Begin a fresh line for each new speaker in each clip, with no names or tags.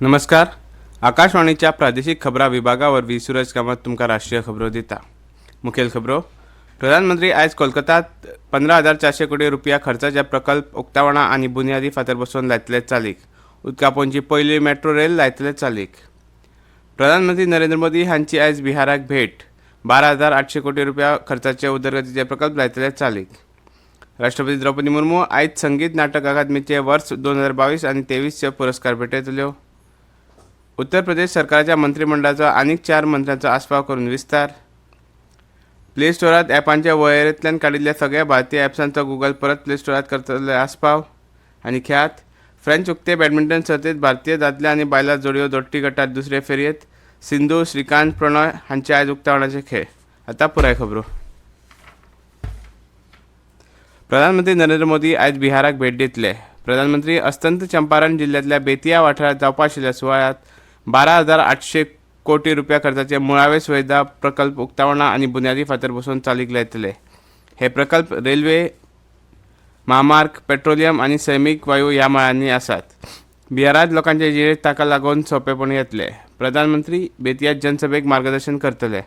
नमस्कार. आकाशवाणीच्या प्रादेशिक खबरां विभागावरवीं सूरज कामत तुमकां राष्ट्रीय खबरो दिता. मुखेल खबरो. प्रधानमंत्री आयज कोलकातात 15,400 कोटी रुपया खर्चाचे प्रकल्प उक्तावणा आनी बुन्यादी फातर बसोवन लायतले चालीक. उदकापोवची पयली मेट्रो रेल लायतले चालीक. प्रधानमंत्री नरेंद्र मोदी हांची आयज बिहाराक भेट. 12,800 कोटी रुपया खर्चाचे उदरगतीचे प्रकल्प लायतले चालीक. राष्ट्रपती द्रौपदी मुर्मू आयज संगीत नाटक अकादमीचे वर्स 2022 आनी 23चे पुरस्कार भेटयतल्यो. उत्तर प्रदेश सरकाराच्या मंत्रिमंडळाचो आनीक 4 मंत्र्यांचो आस्पाव करून विस्तार. प्ले स्टोरांत ॲपांच्या वळेरेंतल्यान काडिल्ल्या सगळ्या भारतीय ॲप्सांचो गूगल परत प्ले स्टोरांत करतले आस्पाव. आनी खेळांत फ्रेंच उक्ते बॅडमिंटन सर्तींत भारतीय दादले आनी बायलां जोडयो दोट्टी गटांत दुसरे फेरयेंत सिंधू, श्रीकांत, प्रणय हांचे आयज उक्तावणाचे खेळ. आतां पुराय खबरो. प्रधानमंत्री नरेंद्र मोदी आयज बिहाराक भेट दितले. प्रधानमंत्री अस्तंत चंपारण जिल्ल्यांतल्या बेतिया वाठारांत जावपा आशिल्ल्या सुवाळ्यात 12,800 कोटी रुपया खर्चाचे मुळावे सुविधा प्रकल्प उक्तावणा आनी बुन्यादी फातर बसोवन चालीक लायतले. हे प्रकल्प रेल्वे, महामार्ग, पेट्रोलियम आनी सैमीक वायू ह्या मळांनी आसात. बिहारांत लोकांचे जिणेंत ताका लागून सोंपेपण येतले. प्रधानमंत्री बेतियात जनसभेक मार्गदर्शन करतले.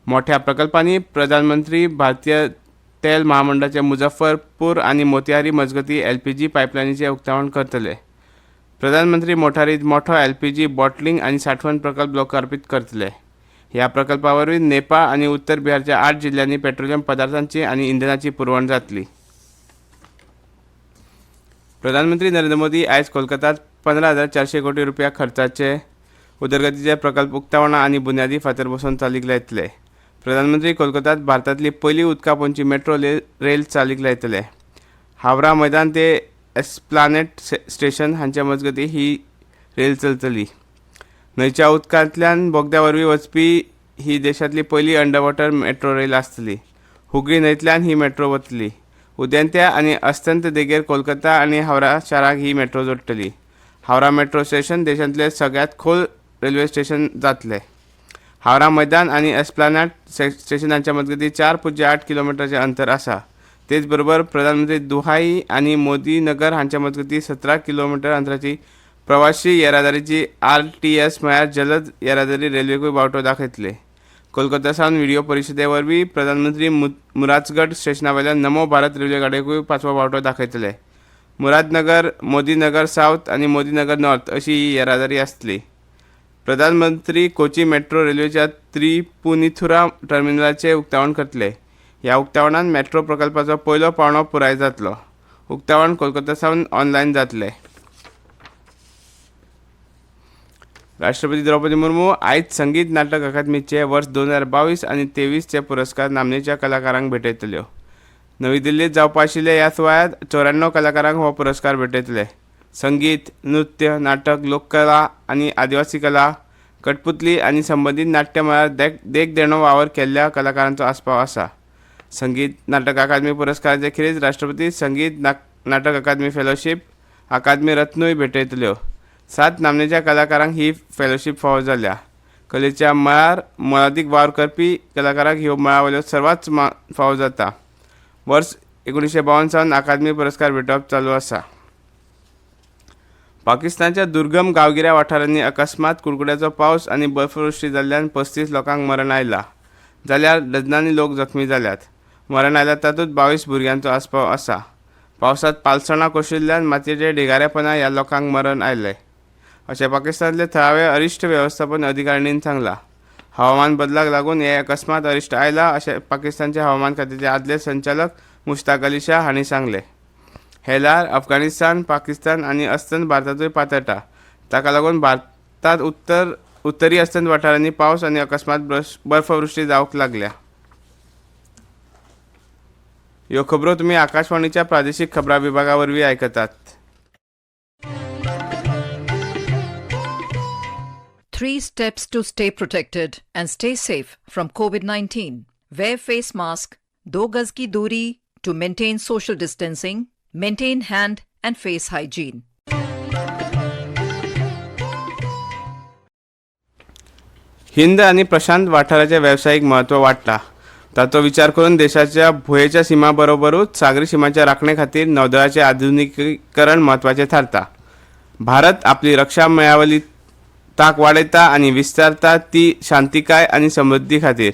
मोठ्या प्रकल्पांनी प्रधानमंत्री भारतीय तेल महामंडळाचे मुझफ्फरपूर आनी मोतिहारी मजगती LPG पायपलायनीचे उक्तावण करतले. प्रधानमंत्री मोटारींत मोठो LPG बॉटलिंग आनी साठवण प्रकल्प लोकार्पीत करतले. ह्या प्रकल्पा वरवीं नेपाळ आनी उत्तर बिहारच्या 8 जिल्ल्यांनी पेट्रोलियम पदार्थांची आनी इंधनाची पुरवण जातली. प्रधानमंत्री नरेंद्र मोदी आयज कोलकातात 15,400 कोटी रुपया खर्चाचे उदरगतीचे प्रकल्प उक्तावणा आनी बुन्यादी फातर बसोवन चालीक लायतले. प्रधानमंत्री कोलकातात भारतांतली पयली उदकापोवची मेट्रो रेल चालीक लायतले. हावरा मैदान ते एस्प्लानेट स्टेशन हांचे मजगती ही रेल चलतली. न्हंयच्या उदकांतल्यान बोगद्या वरवीं वचपी ही देशांतली पयली अंडर वॉटर मेट्रो रेल आसतली. हुगळी न्हंयतल्यान ही मेट्रो वतली. उदेंत्या आनी अस्तंत देगेर कोलकाता आनी हावरा शाराक ही मेट्रो जोडटली. हावरा मेट्रो स्टेशन देशांतले सगळ्यांत खोल रेल्वे स्टेशन जातले. हावरा मैदान आनी एस्प्लानेट स्टेशनांच्या मजगती 4.8 किलोमिटरचे अंतर आसा. तेच बरोबर प्रधानमंत्री दुहाई आनी मोदी नगर हांच्या मजगती 17 किलोमिटर अंतराची प्रवासी येरादारीची RTS म्हळ्यार जलद येरादारी रेल्वेकूय वावटो दाखयतले. कोलकाता सावन व्हिडिओ परिशदे वरवीं प्रधानमंत्री मुरादगढ स्टेशना वयल्यान नमो भारत रेल्वे गाडयेकूय 5वो वावटो दाखयतले. मुरादनगर, मोदीनगर सावथ आनी मोदीनगर नॉर्थ अशी ही येरादारी आसतली. प्रधानमंत्री कोची मेट्रो रेल्वेच्या त्रिपुनिथुरा टर्मिनलाचे उक्तावण करतले. ह्या उक्तावणान मेट्रो प्रकल्पाचो पयलो पावंडो पुराय जातलो. उक्तावण कोलकाता सावन ऑनलायन जातले. राष्ट्रपती द्रौपदी मुर्मू आयज संगीत नाटक अकादमीचे वर्स 2022 आनी 23चे पुरस्कार नामनेच्या कलाकारांक भेटयतल्यो. नवी दिल्लीत जावपा आशिल्ल्या ह्या सुवाळ्यात 94 कलाकारांक हो पुरस्कार भेटयतले. संगीत, नृत्य, नाटक, लोककला आनी आदिवासी कला, कठपुतली आनी संबंदीत नाट्य मळार देख देणो वावर केल्ल्या कलाकारांचो आस्पाव आसा. संगीत नाटक अकादमी पुरस्काराचे खेरीज राष्ट्रपती संगीत नाटक अकादमी फेलोशीप, अकादमी रत्नूय भेटयतल्यो. 7 नामनेच्या कलाकारांक ही फेलोशीप फावो जाल्या. कलेच्या मळार मोलादीक वावर करपी कलाकारांक ह्यो मळावयल्यो सर्वात फावो जाता. वर्स 1952 सावन अकादमी पुरस्कार भेटप चालू आसा. पाकिस्तानाच्या दुर्गम गांवगिऱ्या वाठारांनी अकस्मात कुडकुड्याचो पावस आनी बर्फवृश्टी जाल्ल्यान 35 लोकांक मरण आयलां. जाल्यार डझनांनी लोक जखमी जाल्यात. मरण आयल्या तातूंत 22 भुरग्यांचो आस्पाव आसा. पावसांत पालसणां कोशिल्ल्यान मातयेचे ढिगाऱ्यापणा ह्या लोकांक मरण आयलें अशें पाकिस्तानांतले थळावे अरिश्ट वेवस्थापन अधिकारिणीन सांगलां. हवामान बदलाक लागून हे अकस्मात अरिश्ट आयला अशें पाकिस्तानचे हवामान खात्याचे आदले संचालक मुश्ताक अली शाह हांणी सांगलें. हे ल्हार अफगाणिस्तान, पाकिस्तान आनी अस्तंत भारतांतूय पातळटा. ताका लागून भारतांत उत्तरी अस्तंत वाठारांनी पावस आनी अकस्मात बर्फवृश्टी जावंक लागल्या. ह्यो खबरो तुमी आकाशवाणीच्या प्रादेशीक खबरां विभागा वरवीं आयकतात.
3 steps to stay protected and stay safe from COVID-19. Wear face mask, 2 गज की दूरी to maintain social distancing, maintain hand and face hygiene.
Hind आनी प्रशांत वाठाराचे वेवसायीक म्हत्व वाडटा. ताचो विचार करून देशाच्या भुंयेच्या सीमा बरोबरूच सागरी सीमांच्या राखणे खातीर नौदळाचे आधुनिकीकरण म्हत्वाचें थारता. भारत आपली रक्षा मेळावली ताक वाडयता आनी विस्तारता ती शांतिकाय आनी समृद्धी खातीर,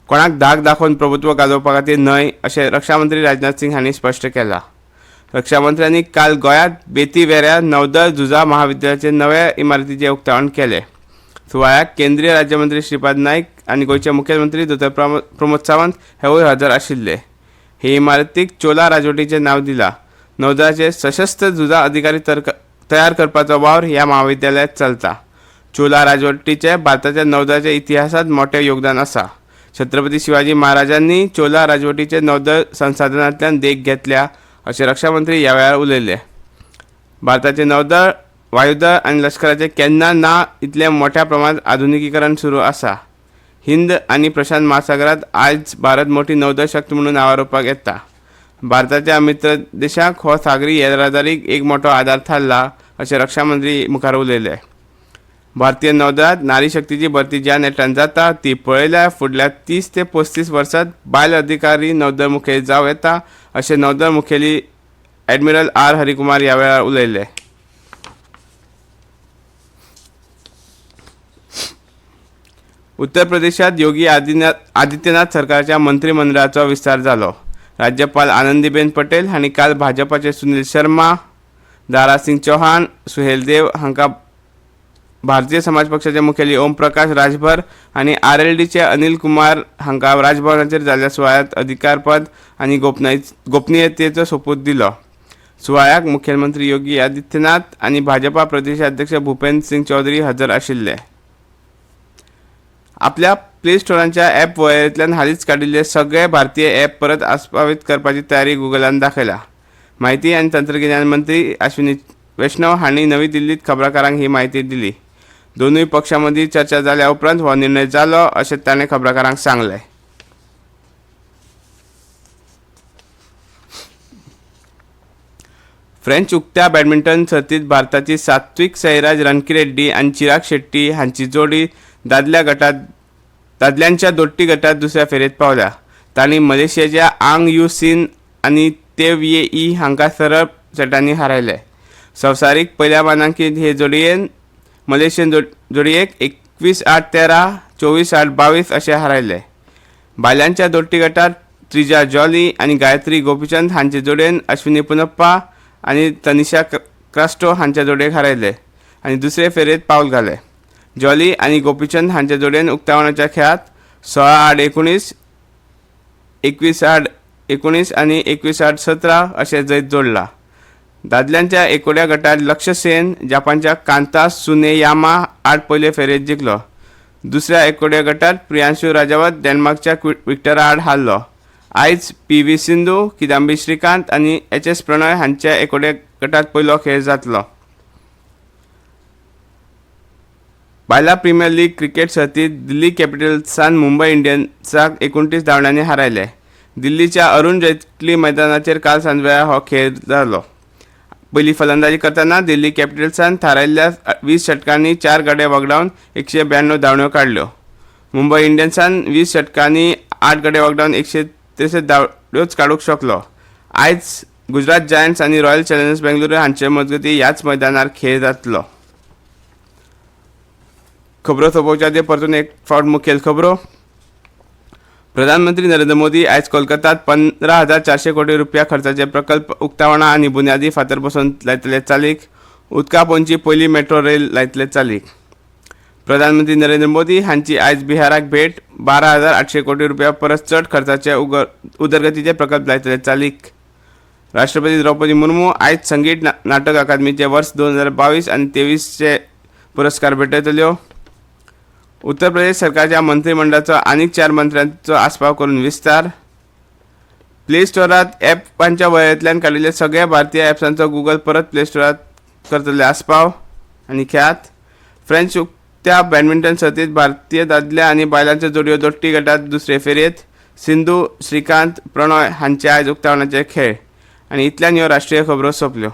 कोणाक धाक दाखोवन प्रभुत्व गाजोवपा खातीर न्हय, अशें रक्षा मंत्री राजनाथ सिंग हांणी स्पश्ट केलां. रक्षा मंत्र्यांनी काल गोंयांत बेती वेऱ्या नौदळ झुजा महाविद्यालयाचे नव्या इमारतीचें उक्तावण केलें. सुवाळ्याक केंद्रीय राज्यमंत्री श्रीपाद नायक आनी गोंयचे मुखेलमंत्री दोतोर प्रमोद सावंत हेवूय हजर आशिल्ले. हे इमारतीक चोला राजवटीचें नांव दिलां. नौदळाचे सशस्त्र झुजा अधिकारी तयार करपाचो वावर ह्या महाविद्यालयात चलता. चोला राजवटीचे भारताच्या नौदळाच्या इतिहासांत मोठें योगदान आसा. छत्रपती शिवाजी महाराजांनी चोला राजवटीचे नौदळ संसाधनांतल्यान देख घेतल्या, अशें रक्षा मंत्री ह्या वेळार उलयले. भारताचे नौदळ, वायुदळ आनी लश्कराचे केन्ना ना इतलें मोठ्या प्रमाणांत आधुनिकीकरण सुरू आसा. हिंद आनी प्रशांत महासागरांत आयज भारत मोठी नौदळ शक्त म्हणून आवारपाक येता. भारताच्या मित्र देशांक हो सागरी येरादारीक एक मोठो आदार थारला, अशें रक्षा मंत्री मुखार उलयले. भारतीय नौदळांत नारी शक्तीची भरती ज्या नेटान जाता ती पळयल्यार फुडल्या 30 ते 35 वर्सांत बायल अधिकारी नौदळ मुखेली जावं येता, अशें नौदळ मुखेली ॲडमिरल आर हरिकुमार ह्या वेळार उलयले. उत्तर प्रदेशात योगी आदित्यनाथ सरकाराच्या मंत्रिमंडळाचो विस्तार जालो. राज्यपाल आनंदीबेन पटेल हांणी काल भाजपाचे सुनील शर्मा, दारा सिंग चौहान, सुहेल देव हांकां भारतीय समाज पक्षाचे मुखेली ओम प्रकाश राजभर आनी RLDचे अनिल कुमार हांकां राजभवनाचेर जाल्ल्या सुवाळ्यांत अधिकारपद आनी गोपनीयतेचो सोपूत दिलो. सुवाळ्याक मुखेलमंत्री योगी आदित्यनाथ आनी भाजपा प्रदेशाध्यक्ष भूपेंद्र सिंग चौधरी हजर आशिल्ले. आपल्या प्ले स्टोराच्या ॲप वळेरेंतल्यान हालींच काडिल्ले सगळे भारतीय ॲप परत आस्पावीत करपाची तयारी गुगलान दाखयल्या. म्हायती आनी तंत्रगिन्यान मंत्री अश्विनी वैष्णव हांणी नवी दिल्लीत खबराकारांक ही म्हायती दिली. दोनूय पक्षां मदीं चर्चा जाल्या उपरांत हो निर्णय जालो, अशें ताणें खबराकारांक सांगलें. फ्रेंच उक्त्या बॅडमिंटन सर्तींत भारताची सात्विक साईराज रनकीरेड्डी आनी चिराग शेट्टी हांची जोडी दादल्यांच्या दोट्टी गटात दुसऱ्या फेरयेत पावल्या. तांणी मलेशियाच्या आंग यू सीन आनी तेव ये ई हांकां सरळ सेटांनी हारयले. संवसारीक पयल्या मानांकीत हे जोडयेन मलेशियन जोडयेक 21-8-13, 24-8-22 अशें हारयले. बायलांच्या दोट्टी गटात त्रिजा जॉली आनी गायत्री गोपीचंद हांचे जोडयेन अश्विनी पोनप्पा आनी तनिषा क्रास्टो हांच्या जोडयेक हारयले आनी दुसरे फेरयेत पावल घालें. जॉली आनी गोपीचंद हांच्या जोडयेन उक्तावणाच्या खेळात 16-8-19, 21-8-19 आनी 21-8-17 अशें जैत जोडला. दादल्यांच्या एकोड्या गटात लक्ष्य सेन जपानच्या कांता सुनेयामा आड पयले फेरयेत जिखलो. दुसऱ्या एकोड्या गटात प्रियांशू राजावत डेन्मार्कच्या विक्टरा आड हारलो. आयज PV सिंधू, किदांबी श्रीकांत आनी HS प्रणय हांच्या एकोड्या गटात पयलो खेळ जातलो. बायला प्रीमियर लीग क्रिकेट सर्तीत दिल्ली कॅपिटल्सान मुंबय इंडियन्साक 29 धांवड्यांनी हारयले. दिल्लीच्या अरुण जेटली मैदानाचेर काल सांजवेळा हो खेळ जालो. पयली फलंदाजी करतना दिल्ली कॅपिटल्सान थारायल्ल्या 20 षटकांनी 4 गडे वगडावन 192 धांवड्यो काडल्यो. मुंबय इंडियन्सान 20 षटकांनी 8 गडे वगडावन 163 धांवड्योच काडूंक शकलो. आयज गुजरात जायंट्स आनी रॉयल चॅलेंजर्स बेंगळुरू हांचे मजगतीं ह्याच मैदानार खेळ जातलो. खबरो सोंपोवच्या आदीं परतून एक फावट मुखेल खबरो. प्रधानमंत्री नरेंद्र मोदी आयज कोलकातात 15,400 कोटी रुपया खर्चाचे प्रकल्प उक्तावणा आनी बुन्यादी फातर बसोवन लायतले चालीक. उदका पोंची पयली मेट्रो रेल लायतले चालीक. प्रधानमंत्री नरेंद्र मोदी हांची आयज बिहाराक भेट. 12,800 कोटी रुपया परस चड खर्चाचे उदरगतीचे प्रकल्प लायतले चालीक. राष्ट्रपती द्रौपदी मुर्मू आयज संगीत नाटक अकादमीचे वर्स 2022 आनी 23चे पुरस्कार भेटयतल्यो. उत्तर प्रदेश सरकारच्या मंत्रिमंडळाचो आनीक 4 मंत्र्यांचो आस्पाव करून विस्तार. प्ले स्टोरांत ॲपांच्या वळेरेंतल्यान काडिल्ले सगळ्या भारतीय ॲप्सांचो गुगल परत प्ले स्टोरांत करतले आस्पाव. आनी खेळांत फ्रेंच उक्त्या बॅडमिंटन सर्तीत भारतीय दादले आनी बायलांच्यो जोडयो दोट्टी गटात दुसरे फेरयेत सिंधू, श्रीकांत, प्रणय हांचे आयज उक्तावणाचे खेळ. आनी इतल्यान ह्यो राष्ट्रीय खबरो सोंपल्यो.